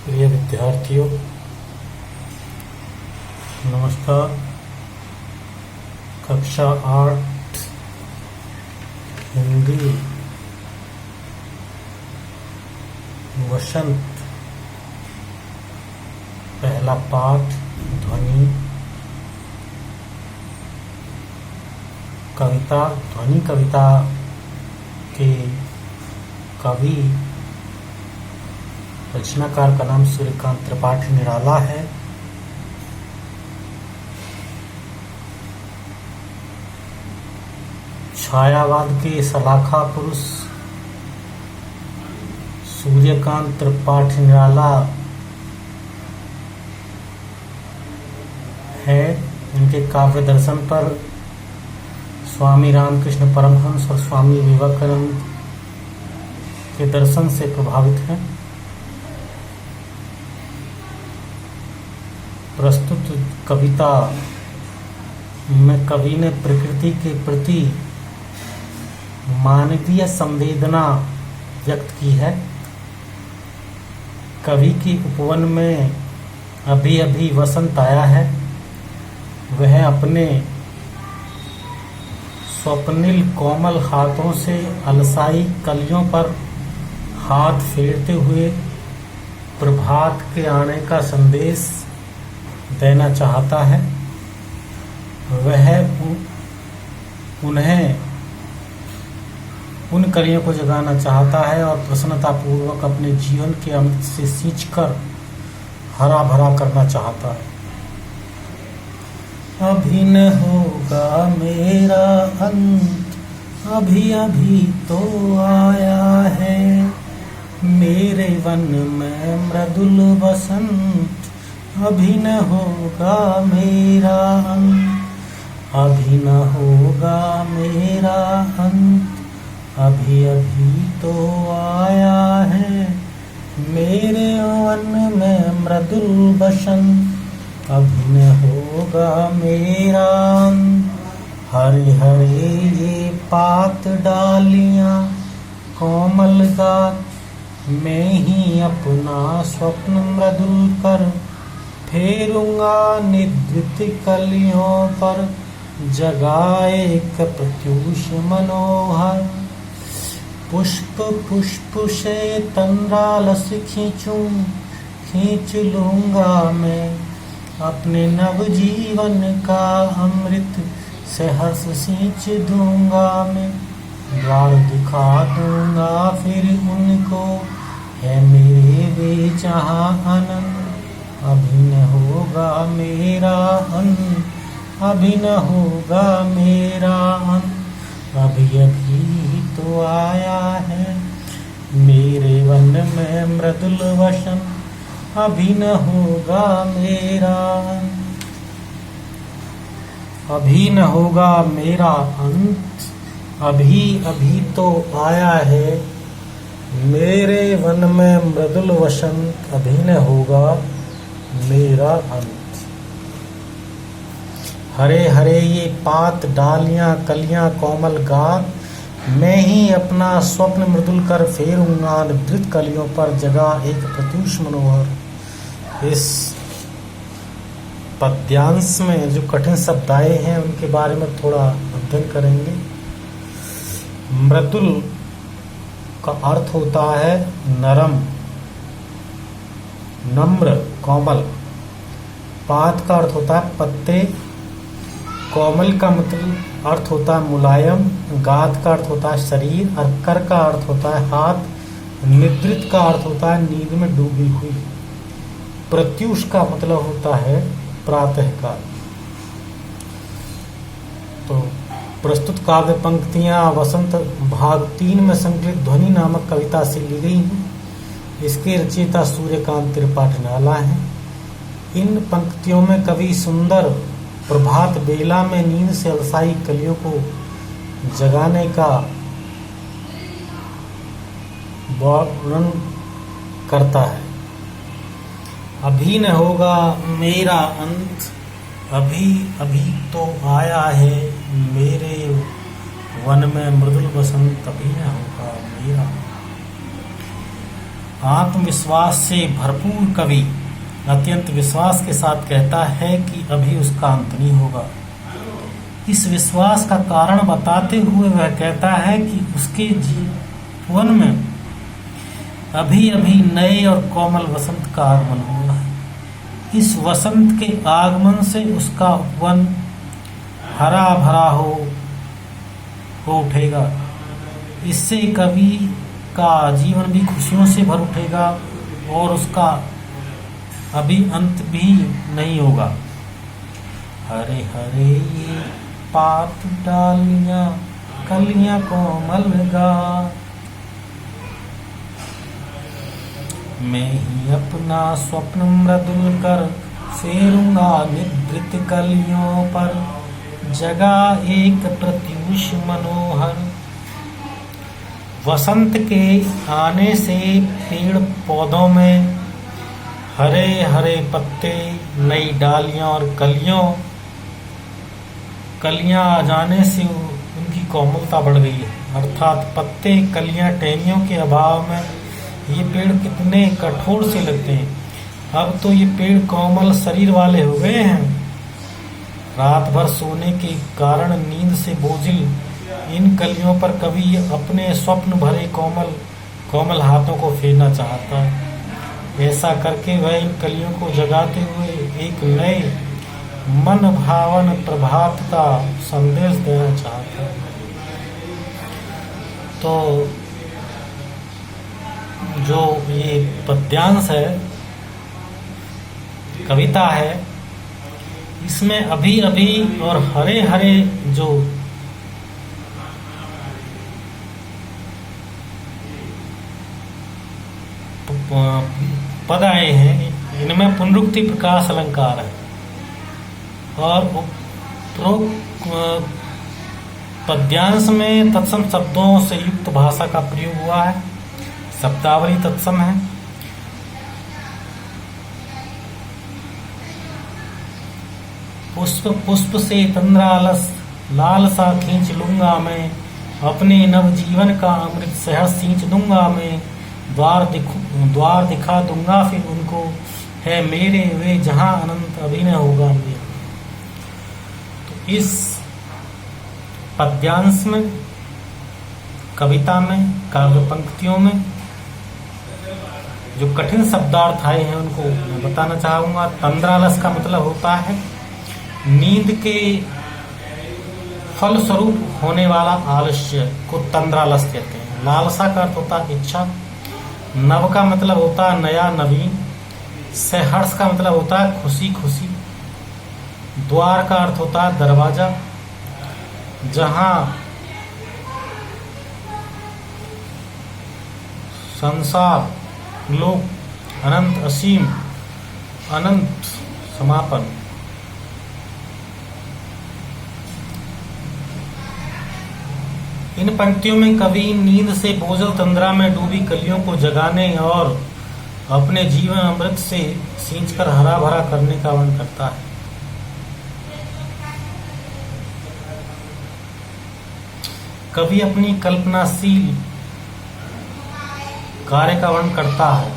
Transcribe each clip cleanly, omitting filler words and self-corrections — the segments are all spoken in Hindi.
प्रिय विद्यार्थियों, नमस्कार। कक्षा 8 हिंदी वसंत, पहला पाठ ध्वनि कविता। ध्वनि कविता के कवि रचनाकार का नाम सूर्यकांत त्रिपाठी निराला है। छायावाद के सलाखा पुरुष सूर्यकांत त्रिपाठी निराला है। इनके काव्य दर्शन पर स्वामी रामकृष्ण परमहंस और स्वामी विवेकानंद के दर्शन से प्रभावित हैं। प्रस्तुत कविता में कवि ने प्रकृति के प्रति मानवीय संवेदना व्यक्त की है। कवि की उपवन में अभी अभी वसंत आया है। वह अपने स्वप्निल कोमल हाथों से अलसाई कलियों पर हाथ फेरते हुए प्रभात के आने का संदेश देना चाहता है। वह उन्हें उन कलियों को जगाना चाहता है और प्रसन्नतापूर्वक अपने जीवन के अमृत से सींचकर हरा भरा करना चाहता है। अभी न होगा मेरा अंत, अभी अभी तो आया है मेरे वन में मृदुल बसंत। अभी न होगा मेरा अंत, अभी न होगा मेरा अंत, अभी अभी तो आया है मेरे वन में मृदुल बसंत। अभी न होगा मेरा अंत। हरे हरे ये पात डालियां कोमल गात, मैं ही अपना स्वप्न मृदुल कर फेरूंगा निद्रित कलियों पर, जगाए प्रत्यूष मनोहर। पुष्प पुष्प से तंद्रालस खींच लूंगा मैं, अपने नव जीवन का अमृत से हर्ष सींच दूंगा मैं। द्वार दिखा दूंगा फिर उनको, है मेरे वे जहां आनंद। अभी न होगा मेरा अंत, अभी न होगा मेरा अंत, अभी अभी तो आया है मेरे वन में मृदुल वसंत। अभी न होगा मेरा अंत, अभी न होगा मेरा अंत, अभी अभी तो आया है मेरे वन में मृदुल वसंत। अभी न होगा मेरा अंत। हरे हरे ये पात डालियां कलियां कोमल गात, मैं ही अपना स्वप्न मृदुल कर फेरूंगा निद्रित कलियों पर, जगा एक प्रत्यूष मनोहर। इस पद्यांश में जो कठिन शब्द आए हैं उनके बारे में थोड़ा अध्ययन करेंगे। मृदुल का अर्थ होता है नरम, नम्र, कोमल। पात का अर्थ होता है पत्ते। कोमल का मतलब अर्थ होता है मुलायम। गात का अर्थ होता है शरीर और कर का अर्थ होता है हाथ। निद्रित का अर्थ होता है नींद में डूबी हुई। प्रत्यूष का मतलब होता है प्रातः काल। तो प्रस्तुत काव्य पंक्तियां वसंत भाग 3 में संकलित ध्वनि नामक कविता से ली गई हैं। इसके रचयिता सूर्यकांत त्रिपाठी निराला हैं। इन पंक्तियों में कवि सुंदर प्रभात बेला में नींद से अलसाई कलियों को जगाने का वर्णन करता है। अभी न होगा मेरा अंत, अभी अभी तो आया है मेरे वन में मृदुल बसंत। अभी न होगा मेरा आत्मविश्वास से भरपूर कवि अत्यंत विश्वास के साथ कहता है कि अभी उसका अंत नहीं होगा। इस विश्वास का कारण बताते हुए वह कहता है कि उसके जीवन में अभी अभी नए और कोमल वसंत का आगमन हुआ है। इस वसंत के आगमन से उसका वन हरा भरा हो उठेगा। इससे कवि का जीवन भी खुशियों से भर उठेगा और उसका अभी अंत भी नहीं होगा। हरे हरे ये पात डालियां कलियां कोमल गा, मैं ही अपना स्वप्न मृदुल कर फेरूंगा निद्रित कलियों पर, जगा एक प्रत्युष मनोहर। वसंत के आने से पेड़ पौधों में हरे हरे पत्ते, नई डालियां और कलियां आ जाने से उनकी कोमलता बढ़ गई है। अर्थात पत्ते, कलियां, टहनियों के अभाव में ये पेड़ कितने कठोर से लगते हैं। अब तो ये पेड़ कोमल शरीर वाले हो गए हैं। रात भर सोने के कारण नींद से बोझिल इन कलियों पर कवि अपने स्वप्न भरे कोमल हाथों को फेरना चाहता है। ऐसा करके वह इन कलियों को जगाते हुए एक नए मन भावन प्रभात का संदेश देना चाहता है। तो जो ये पद्यांश है, कविता है, इसमें अभी अभी और हरे हरे जो पद आए हैं, इनमें पुनरुक्ति प्रकाश अलंकार है और पद्यांश में तत्सम शब्दों से युक्त भाषा का प्रयोग हुआ है। शब्दावली तत्सम है। पुष्प पुष्प से तंद्रालस लालसा खींच लूंगा मैं, अपने नवजीवन का अमृत सहज सींच दूंगा मैं, द्वार दिखा दूंगा फिर उनको, है मेरे वे जहां अनंत अभिनय होगा मेरा। तो इस पद्यांश में, कविता में, काव्य पंक्तियों में जो कठिन शब्दार्थ आए हैं उनको मैं बताना चाहूंगा। तंद्रालस का मतलब होता है नींद के फल स्वरूप होने वाला आलस्य को तंद्रालस कहते हैं। लालसा का अर्थ होता है इच्छा। नव का मतलब होता है नया, नवीन। सहर्ष का मतलब होता है खुशी, खुशी। द्वार का अर्थ होता है दरवाजा, जहां संसार, लोक, अनंत, असीम, अनंत, समापन। इन पंक्तियों में कवि नींद से बोझल तंद्रा में डूबी कलियों को जगाने और अपने जीवन अमृत से सींचकर हरा भरा करने का वर्णन करता है। कवि अपनी कल्पनाशील कार्य का वर्णन करता है।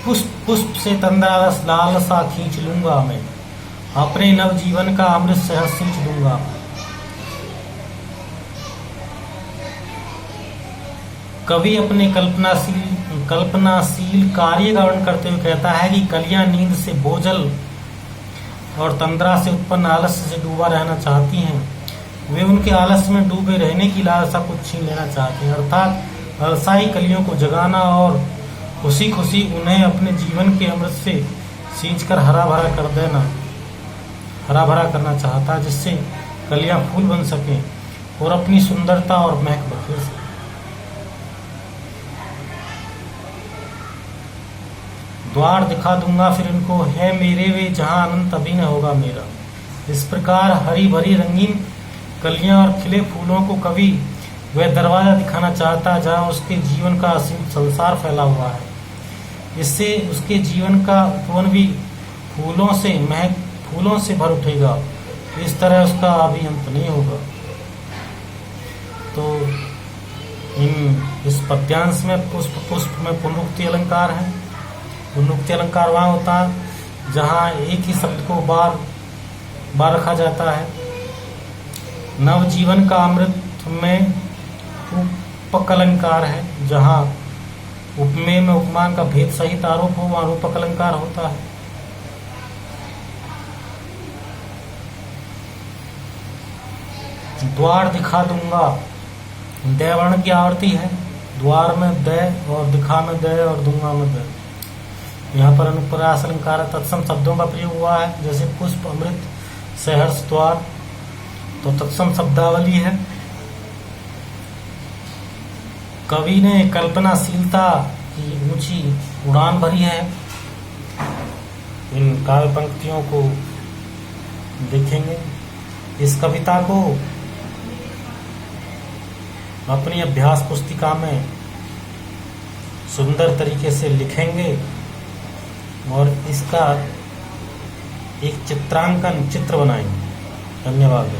पुष्प पुष्प से तंद्रालस लालसा खींच लूंगा मैं, अपने नव जीवन का अमृत सहज सींच दूंगा। कवि अपने कल्पनाशील कार्य का वर्णन करते हुए कहता है कि कलियां नींद से बोझल और तंद्रा से उत्पन्न आलस्य से डूबा रहना चाहती हैं। वे उनके आलस्य में डूबे रहने की लालसा को छीन लेना चाहते हैं। अर्थात अलसाई कलियों को जगाना और खुशी खुशी उन्हें अपने जीवन के अमृत से सींचकर हरा भरा कर देना, हरा भरा करना चाहता है, जिससे कलियां फूल बन सके और अपनी सुंदरता और महक बखेर सके। द्वार दिखा दूंगा फिर उनको, है मेरे वे जहां अनंत अभिनय होगा मेरा। इस प्रकार हरी भरी रंगीन कलियां और खिले फूलों को कवि वह दरवाजा दिखाना चाहता है जहां उसके जीवन का असीम संसार फैला हुआ है। इससे उसके जीवन का उपवन भी फूलों से भर उठेगा। इस तरह उसका अभी अंत नहीं होगा। तो इस पद्यांश में पुष्प पुष्प में पुनरुक्ति अलंकार है। पुनरुक्ति अलंकार वहाँ होता है जहाँ एक ही शब्द को बार बार रखा जाता है। नवजीवन का अमृत में रूपक अलंकार है, जहाँ उपमेय में उपमान का भेद सहित आरोप हो वहाँ रूपक अलंकार होता है। द्वार दिखा दूंगा, द वर्ण की आवर्ती है। द्वार में द और दिखा में द और दूंगा में द। यहाँ पर अनुप्रास अलंकार तत्सम शब्दों का प्रयोग हुआ है, जैसे पुष्प, अमृत, सहर्ष, द्वार, तो तत्सम शब्दावली है। कवि ने कल्पनाशीलता की ऊंची उड़ान भरी है। इन काव्य पंक्तियों को देखेंगे, इस कविता को अपनी अभ्यास पुस्तिका में सुंदर तरीके से लिखेंगे और इसका एक चित्र बनाएंगे। धन्यवाद।